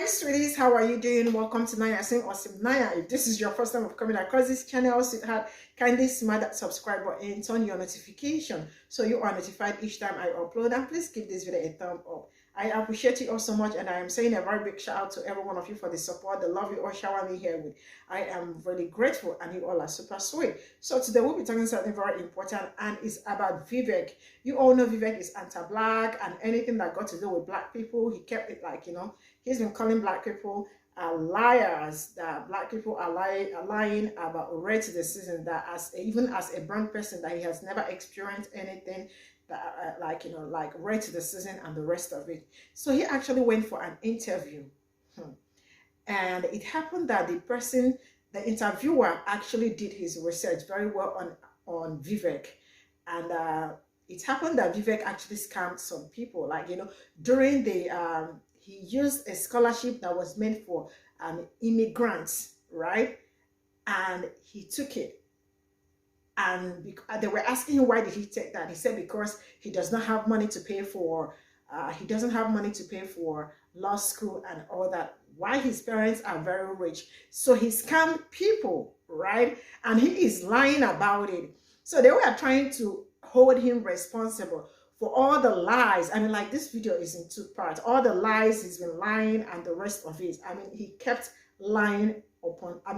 sweeties, how are you doing? Welcome to Nanya or Cimnanya. If this is your first time of coming across this channel, sweetheart, kindly smash that subscribe button and turn your notification so you are notified each time I upload, and please give this video a thumb up. I appreciate you all so much, and I am saying a very big shout out to every one of you for the support, the love you all shower me here with. I am really grateful, and you all are super sweet. So today we'll be talking something very important, and it's about Vivek. You all know Vivek is anti-black, and anything that got to do with black people, he kept it like, he's been calling black people liars, that black people are lying about race decisions, that even as a brown person that he has never experienced anything that like right to the season and the rest of it. So he actually went for an interview, and it happened that the interviewer actually did his research very well on Vivek, and it happened that Vivek actually scammed some people. During the he used a scholarship that was meant for immigrants, right? And he took it. And they were asking him, why did he take that? He said because he does not have money to pay for, he doesn't have money to pay for law school and all that. Why his parents are very rich. So he scammed people, right? And he is lying about it. So they were trying to hold him responsible for all the lies. I mean, like, this video is in two parts. All the lies he's been lying and the rest of it. I mean, he kept lying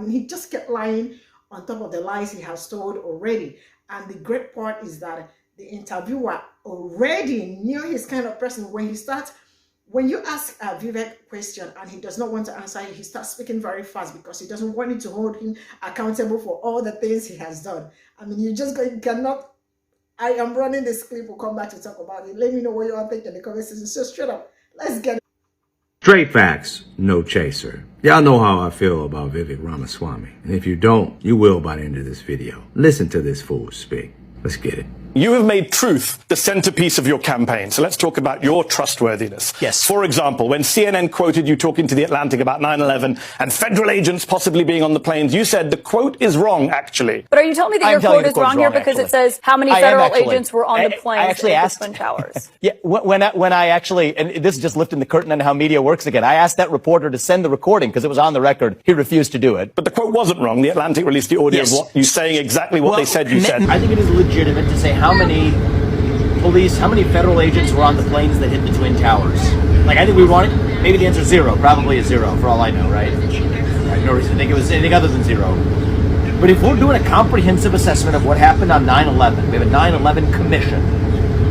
he just kept lying on top of the lies he has told already. And the great part is that the interviewer already knew his kind of person. When you ask Vivek a question and he does not want to answer you, he starts speaking very fast because he doesn't want you to hold him accountable for all the things he has done. I mean, you cannot. I am running this clip. We'll come back to talk about it. Let me know what you all think in the comment section. So straight up, let's get it. Straight facts, no chaser. Y'all know how I feel about Vivek Ramaswamy. And if you don't, you will by the end of this video. Listen to this fool speak. Let's get it. You have made truth the centerpiece of your campaign. So let's talk about your trustworthiness. Yes. For example, when CNN quoted you talking to The Atlantic about 9/11 and federal agents possibly being on the planes, you said the quote is wrong, actually. But are you telling me that your quote is wrong here because it says how many federal agents were on the planes in the Twin Towers? Yeah, when I actually, and this is just lifting the curtain on how media works again, I asked that reporter to send the recording because it was on the record. He refused to do it. But the quote wasn't wrong. The Atlantic released the audio of what you saying exactly what they said you said. I think it is legitimate to say how many federal agents were on the planes that hit the Twin Towers. Like, I think we want it. Maybe the answer is zero. Probably is zero for all I know, right? No reason to think it was anything other than zero. But if we're doing a comprehensive assessment of what happened on 9/11, we have a 9/11 commission.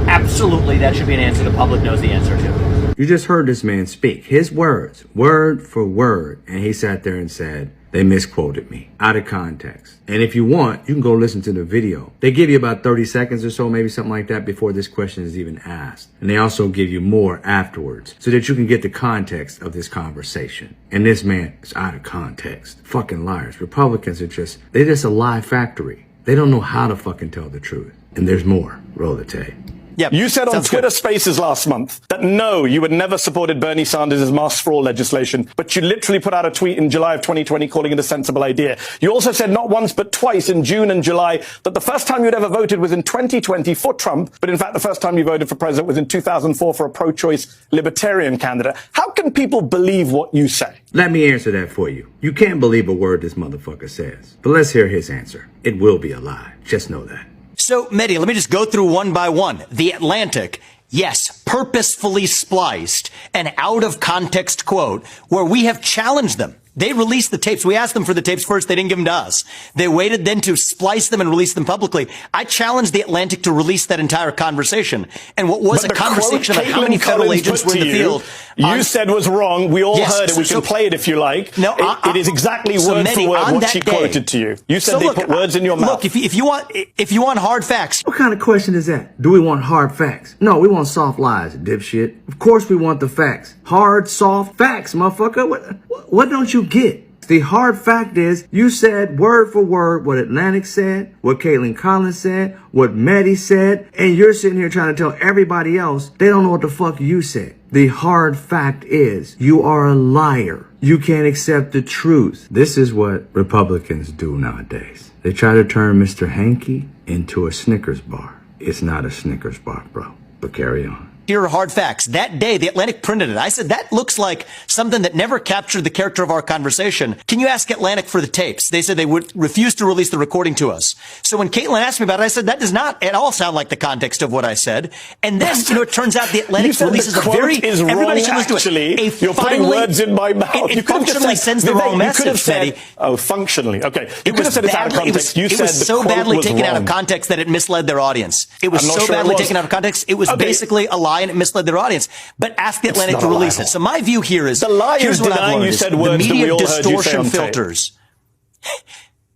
Absolutely, that should be an answer the public knows the answer to. You just heard this man speak. His words, word for word. And he sat there and said, they misquoted me out of context. And if you want, you can go listen to the video. They give you about 30 seconds or so, maybe something like that, before this question is even asked. And they also give you more afterwards so that you can get the context of this conversation. And this man is out of context. Fucking liars. Republicans are they're just a lie factory. They don't know how to fucking tell the truth. And there's more. Roll the tape. Yep. You said on Twitter Spaces last month that no, you had never supported Bernie Sanders' mask for all legislation, but you literally put out a tweet in July of 2020 calling it a sensible idea. You also said not once but twice in June and July that the first time you'd ever voted was in 2020 for Trump, but in fact the first time you voted for president was in 2004 for a pro-choice libertarian candidate. How can people believe what you say? Let me answer that for you. You can't believe a word this motherfucker says. But let's hear his answer. It will be a lie. Just know that. So, Mehdi, let me just go through one by one. The Atlantic, yes, purposefully spliced an out-of-context quote where we have challenged them. They released the tapes. We asked them for the tapes first. They didn't give them to us. They waited then to splice them and release them publicly. I challenged the Atlantic to release that entire conversation. And what was a conversation about how many federal agents were in the field. You said was wrong. We all heard it. We can play it if you like. No, it is exactly word for word what she quoted to you. You said they put words in your mouth. Look, if you want hard facts. What kind of question is that? Do we want hard facts? No, we want soft lies, dipshit. Of course we want the facts. Hard, soft facts, motherfucker. What don't you get? The hard fact is, you said word for word what Atlantic said, what Caitlin Collins said, what Mehdi said, and you're sitting here trying to tell everybody else they don't know what the fuck you said. The hard fact is, you are a liar. You can't accept the truth. This is what Republicans do nowadays. They try to turn Mr. Hanky into a Snickers bar. It's not a Snickers bar, bro. But carry on. here are hard facts. That day, The Atlantic printed it. I said, that looks like something that never captured the character of our conversation. Can you ask Atlantic for the tapes? They said they would refuse to release the recording to us. So when Caitlin asked me about it, I said, that does not at all sound like the context of what I said. And then, it turns out The Atlantic releases a very, everybody should listen to it. You're putting words in my mouth. It functionally sends the wrong message, Betty. Oh, functionally. Okay. You could have said it's out of context. You said was so badly taken out of context that it misled their audience. It was so badly taken out of context. It was basically a lie and it misled their audience. But ask The Atlantic to release it. So my view here is, here's what I've learned is the media distortion filters.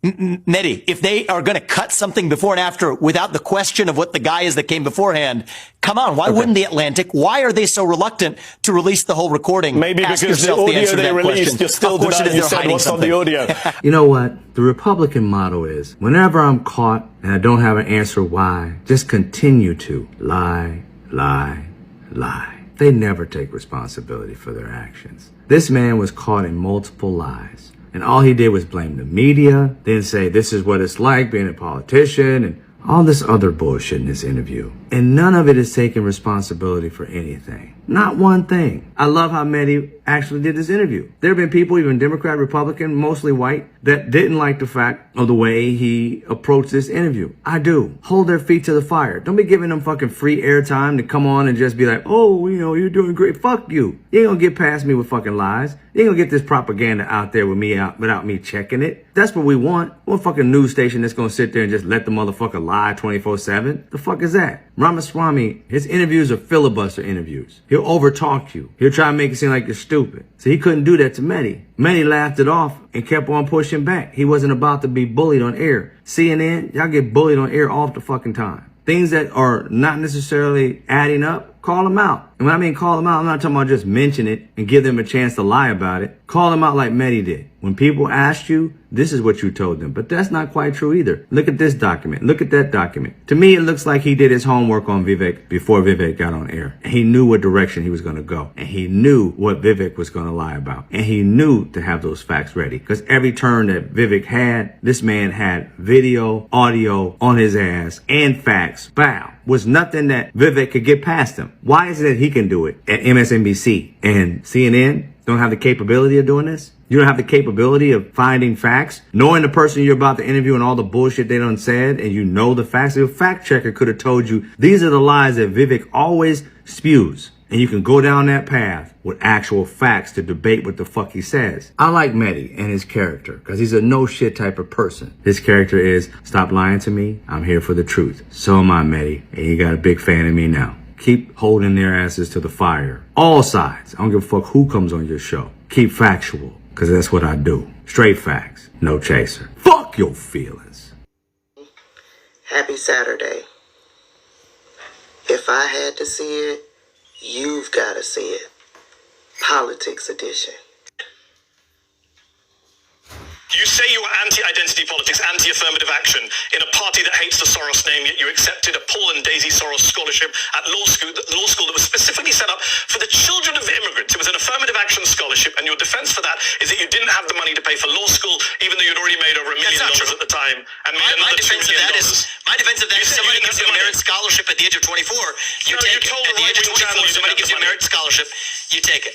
Mehdi, if they are going to cut something before and after without the question of what the guy is that came beforehand, come on, why wouldn't The Atlantic? Why are they so reluctant to release the whole recording? Maybe because the audio they released, you're still denying you said what's on the audio. You know what? The Republican motto is, whenever I'm caught and I don't have an answer why, just continue to lie, lie, lie. They never take responsibility for their actions. This man was caught in multiple lies. And all he did was blame the media, then say this is what it's like being a politician, and all this other bullshit in this interview. And none of it is taking responsibility for anything. Not one thing. I love how Mehdi actually did this interview. There have been people, even Democrat, Republican, mostly white, that didn't like the fact of the way he approached this interview. I do. Hold their feet to the fire. Don't be giving them fucking free airtime to come on and just be like, oh, you're doing great. Fuck you. You ain't gonna get past me with fucking lies. You ain't gonna get this propaganda out there with me without me checking it. That's what we want. One fucking news station that's gonna sit there and just let the motherfucker lie 24/7. The fuck is that? Ramaswamy, his interviews are filibuster interviews. He'll overtalk you. He'll try to make it seem like you're stupid. So he couldn't do that to Mehdi. Mehdi laughed it off and kept on pushing back. He wasn't about to be bullied on air. CNN, y'all get bullied on air all the fucking time. Things that are not necessarily adding up, call them out. And when I mean call them out, I'm not talking about just mention it and give them a chance to lie about it. Call them out like Mehdi did. When people asked you, this is what you told them. But that's not quite true either. Look at this document. Look at that document. To me, it looks like he did his homework on Vivek before Vivek got on air. And he knew what direction he was going to go. And he knew what Vivek was going to lie about. And he knew to have those facts ready. Because every turn that Vivek had, this man had video, audio on his ass, and facts. Bow. Was nothing that Vivek could get past him. Why is it that he can do it at MSNBC and CNN don't have the capability of doing this? You don't have the capability of finding facts, knowing the person you're about to interview and all the bullshit they done said, and you know the facts. A fact checker could have told you these are the lies that Vivek always spews. And you can go down that path with actual facts to debate what the fuck he says. I like Mehdi and his character because he's a no shit type of person. His character is, stop lying to me. I'm here for the truth. So am I, Mehdi. And you got a big fan of me now. Keep holding their asses to the fire. All sides. I don't give a fuck who comes on your show. Keep factual because that's what I do. Straight facts. No chaser. Fuck your feelings. Happy Saturday. If I had to see it, you've got to see it. Politics edition. You say you were anti-identity politics, anti-affirmative action in a party that hates the Soros name, yet you accepted a Paul and Daisy Soros scholarship at law school that was specifically set up for the children of immigrants. It was an affirmative action scholarship, and your defense for that is that you didn't have the money to pay for law school, even though you'd already made over $1 million at the time, and made another $2 million. My defense of that is somebody gives you a merit scholarship at the age of 24, you take it. At the age of 24, somebody gives you a merit scholarship, you take it.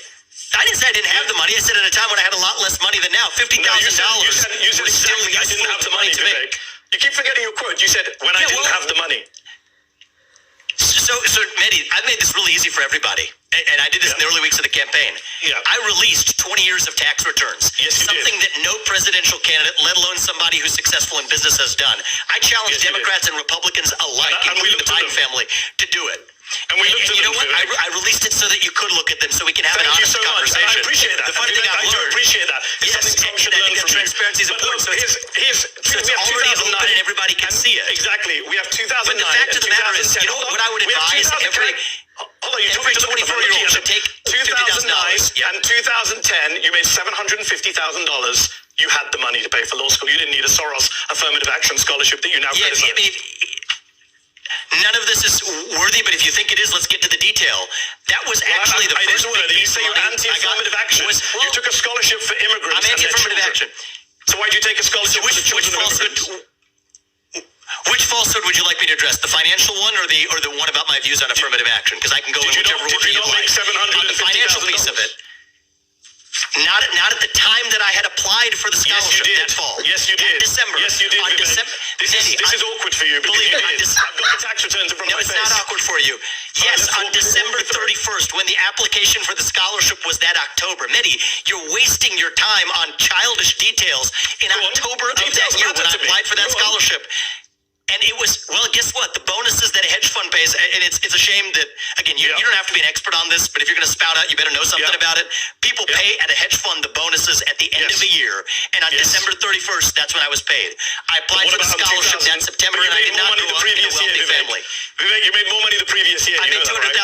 I didn't say I didn't have the money. I said at a time when I had a lot less money than now, $50,000. You said exactly I didn't have the money, Vivek. You keep forgetting your quote. You said when I didn't have the money. So Mehdi, I made this really easy for everybody. And I did this in the early weeks of the campaign. Yeah. I released 20 years of tax returns. Yes, you something did. that no presidential candidate, let alone somebody who's successful in business, has done. I challenge Democrats and Republicans alike, including the Biden family, to do it. And we looked at you know them, what? I released it so that you could look at them, so we can have an honest conversation. I appreciate that. The funny thing I've learned, appreciate that. It's yes, something and I think that transparency is important. So it's already open and everybody can see it. Exactly. We have 2009. But the fact of the matter is, you know what I would advise every 24-year-old should take $50,000. 2009 and 2010, you made $750,000. You had the money to pay for law school. You didn't need a Soros affirmative action scholarship that you now criticize. None of this is worthy, but if you think it is, let's get to the detail. That was actually the first big worthy. You say you're anti-affirmative action. You took a scholarship for immigrants. I'm anti-affirmative action. So why did you take a scholarship for the children of immigrants? Which falsehood falsehood would you like me to address? The financial one or the one about my views on affirmative action? Because I can go in whichever order you like. On the financial piece of it. Not at the time that I had applied for the scholarship that fall. Yes, you did. December. Yes, you did. On December. This is awkward for you. Believe me, I've got the tax returns in front of my face. No, it's not awkward for you. Yes, on December 31st, when the application for the scholarship was that October. Mehdi, you're wasting your time on childish details in October of that year when I applied for that scholarship. And it was, well, guess what? The bonuses that a hedge fund pays, and it's a shame that, again, you don't have to be an expert on this, but if you're going to spout out, you better know something about it. People pay at a hedge fund the bonuses at the end of the year, and on December 31st, that's when I was paid. I applied for the scholarship that September, and I did not grow up in a wealthy family. Vivek, you made more money the previous year. I made $200,000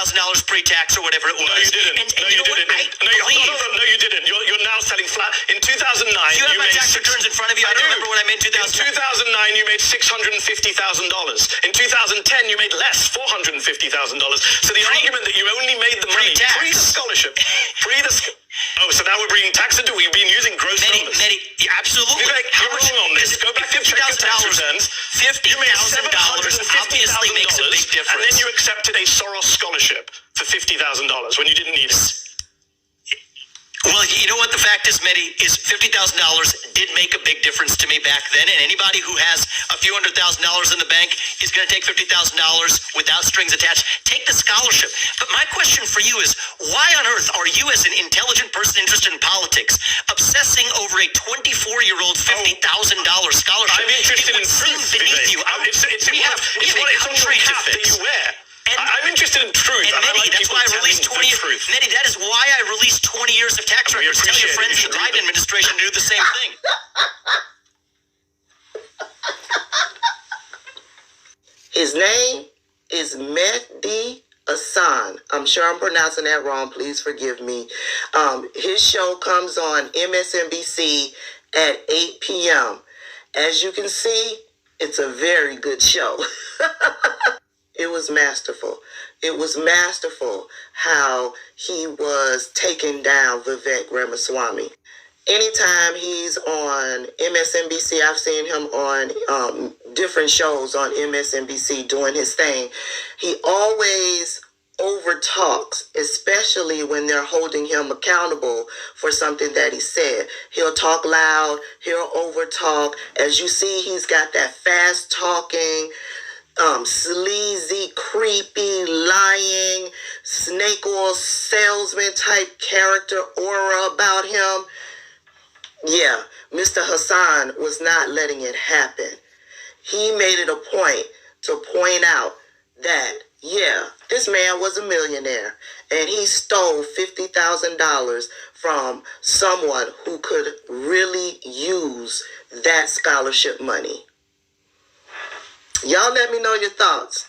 pre-tax or whatever it was. No, you didn't. And you know what? No, you didn't. You're now selling flat. In 2009, you have my tax returns in front of you. I don't remember what I made in 2009. In 2009, you made $650,000. In 2010, you made less, $450,000. So the argument that you only made the money pre the scholarship, oh, so now we're bringing tax into. We've been using gross numbers. Absolutely. Vivek, you're wrong on this. Go back and check your tax returns. $50,000 obviously makes a big difference. And then you accepted a Soros scholarship for $50,000 when you didn't need it. Well, you know what the fact is, Mehdi, is $50,000 did make a big difference to me back then, and anybody who has a few $100,000 in the bank is going to take $50,000 without strings attached. Take the scholarship. But my question for you is, why on earth are you, as an intelligent person interested in politics, obsessing over a 24-year-old $50,000 scholarship? I'm interested in truth, beneath you. We have a country to fix. I'm interested in truth. And Mehdi, that's why I released 20 years. Mehdi, that is why I released 20 years of tax records. Tell your friends in the Biden administration to do the same thing. His name is Mehdi Hassan. I'm sure I'm pronouncing that wrong. Please forgive me. His show comes on MSNBC at 8 p.m. As you can see, it's a very good show. It was masterful. It was masterful how he was taking down Vivek Ramaswamy. Anytime he's on MSNBC, I've seen him on different shows on MSNBC doing his thing. He always overtalks, especially when they're holding him accountable for something that he said. He'll talk loud, he'll overtalk. As you see, he's got that fast talking, sleazy, creepy, lying, snake oil salesman type character aura about him. Yeah, Mr. Hassan was not letting it happen. He made it a point to point out that, yeah, this man was a millionaire and he stole $50,000 from someone who could really use that scholarship money. Y'all let me know your thoughts.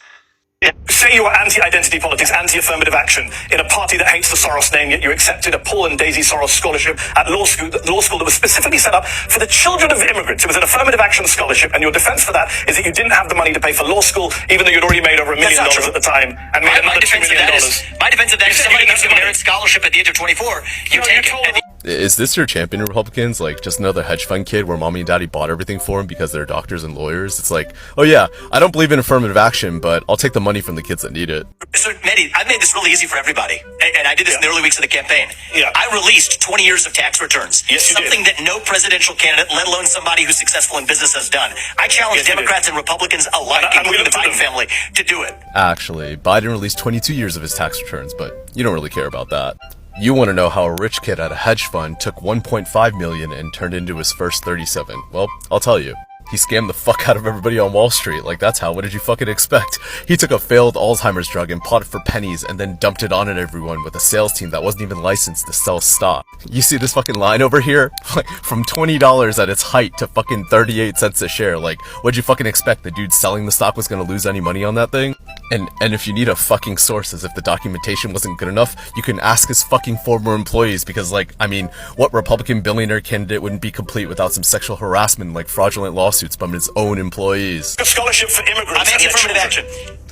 Say you were anti-identity politics, anti-affirmative action in a party that hates the Soros name, yet you accepted a Paul and Daisy Soros scholarship at law school that was specifically set up for the children of immigrants. It was an affirmative action scholarship, and your defense for that is that you didn't have the money to pay for law school, even though you'd already made over $1 million at the time, and made another $2 million. My defense of that is somebody gives you a merit scholarship at the age of 24, you take it. Is this your champion, Republicans? Like, just another hedge fund kid where mommy and daddy bought everything for him because they're doctors and lawyers? It's like, oh yeah, I don't believe in affirmative action, but I'll take the money from the kids that need it. So, Mehdi, I made this really easy for everybody, and I did this in the early weeks of the campaign. I released 20 years of tax returns, something that no presidential candidate, let alone somebody who's successful in business, has done. I challenge Democrats and Republicans alike, including the Biden family, to do it. Actually, Biden released 22 years of his tax returns, but you don't really care about that. You want to know how a rich kid at a hedge fund took $1.5 million and turned into his first 37? Well, I'll tell you. He scammed the fuck out of everybody on Wall Street. Like, that's how. What did you fucking expect? He took a failed Alzheimer's drug and bought it for pennies and then dumped it on everyone with a sales team that wasn't even licensed to sell stock. You see this fucking line over here? Like, from $20 at its height to fucking 38 cents a share. Like, what'd you fucking expect? The dude selling the stock was gonna lose any money on that thing? And if you need a fucking source, as if the documentation wasn't good enough, you can ask his fucking former employees, because, like, I mean, what Republican billionaire candidate wouldn't be complete without some sexual harassment, like fraudulent lawsuits from his own employees? A scholarship for immigrants. I'm anti-affirmative action.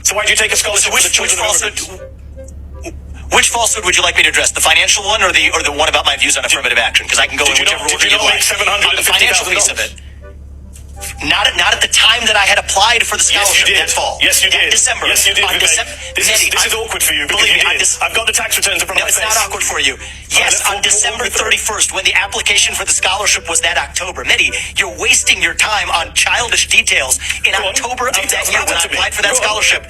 So why'd you take a scholarship for the children of immigrants? Which falsehood would you like me to address? The financial one or the one about my views on affirmative action? Because I can go in whichever order you like. On the financial piece of it. Not at the time that I had applied for the scholarship that fall. Yes, you did. December. Yes, you did. On December. This is awkward for you. Believe me, I've got the tax returns in front of my face. No, it's not awkward for you. Yes, on December 31st, when the application for the scholarship was that October. Mitty, you're wasting your time on childish details in October of that year when I applied for that scholarship.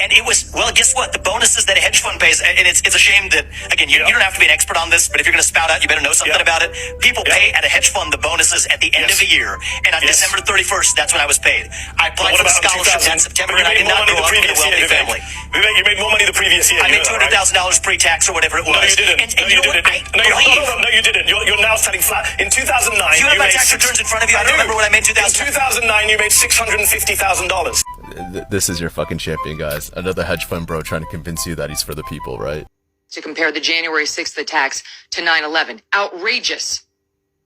And it was, well, guess what? The bonuses that a hedge fund pays, and it's a shame that, again, you don't have to be an expert on this, but if you're going to spout out, you better know something about it. People pay at a hedge fund the bonuses at the end of the year, and on December 31st, that's when I was paid. I applied for the scholarship that September, and I did not grow up in a wealthy family. Vivek, you made more money the previous year. I made $200,000 pre-tax or whatever it was. No, you didn't. And you know what? No, you didn't. You're now standing flat. In 2009, you have my tax returns in front of you. I don't remember what I made in 2009. In 2009, you made $650,000. This is your fucking champion, guys. Another hedge fund bro trying to convince you that he's for the people, right? To compare the January 6th attacks to 9/11. Outrageous.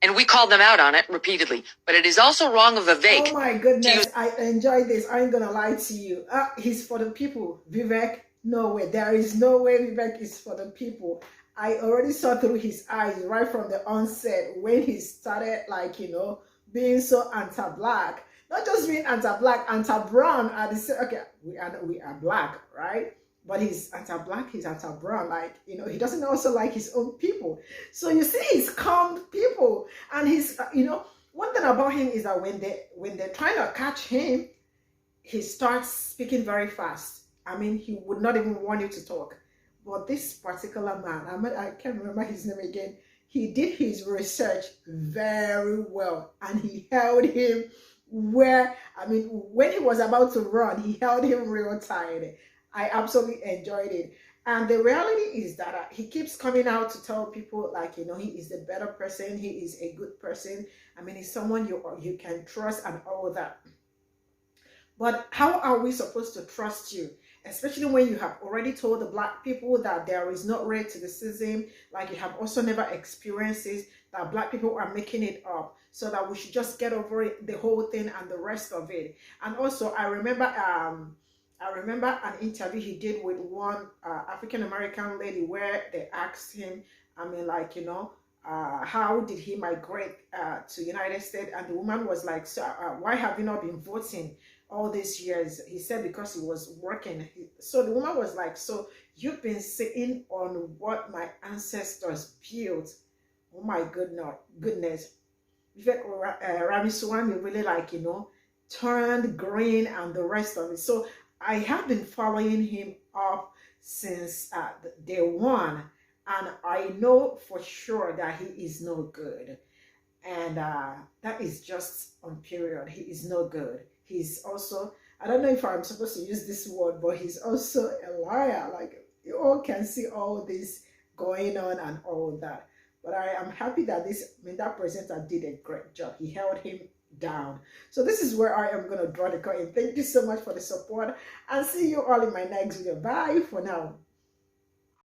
And we called them out on it repeatedly. But it is also wrong of Vivek. Oh my goodness, I enjoy this. I ain't gonna lie to you. He's for the people. Vivek, no way. There is no way Vivek is for the people. I already saw through his eyes right from the onset when he started, like, you know, being so anti-black. Not just being anti-black, anti-brown. Okay, we are black, right? But he's anti-black, he's anti-brown. Like, you know, he doesn't also like his own people. So you see, he's calm people. And he's, you know, one thing about him is that when they're trying to catch him, he starts speaking very fast. I mean, he would not even want you to talk. But this particular man, I can't remember his name again, he did his research very well. And he held him when he was about to run, he held him real tight. I absolutely enjoyed it. And the reality is that he keeps coming out to tell people, like, you know, he is the better person, he is a good person. I mean, he's someone you can trust and all that. But how are we supposed to trust you? Especially when you have already told the black people that there is no racism, like you have also never experienced it, that black people are making it up, so that we should just get over it, the whole thing and the rest of it. And also, I remember an interview he did with one African-American lady where they asked him, I mean, like, you know, how did he migrate to United States? And the woman was like, so why have you not been voting all these years? He said because he was working. So the woman was like, so you've been sitting on what my ancestors built. Oh my goodness. Ramaswamy really, like, you know, turned green and the rest of it. So I have been following him up since day one, and I know for sure that he is no good. And that is just on period. He is no good. He's also, I don't know if I'm supposed to use this word, but he's also a liar. Like, you all can see all this going on and all that. But I am happy that that presenter did a great job. He held him down. So this is where I am going to draw the curtain. Thank you so much for the support, and see you all in my next video. Bye for now.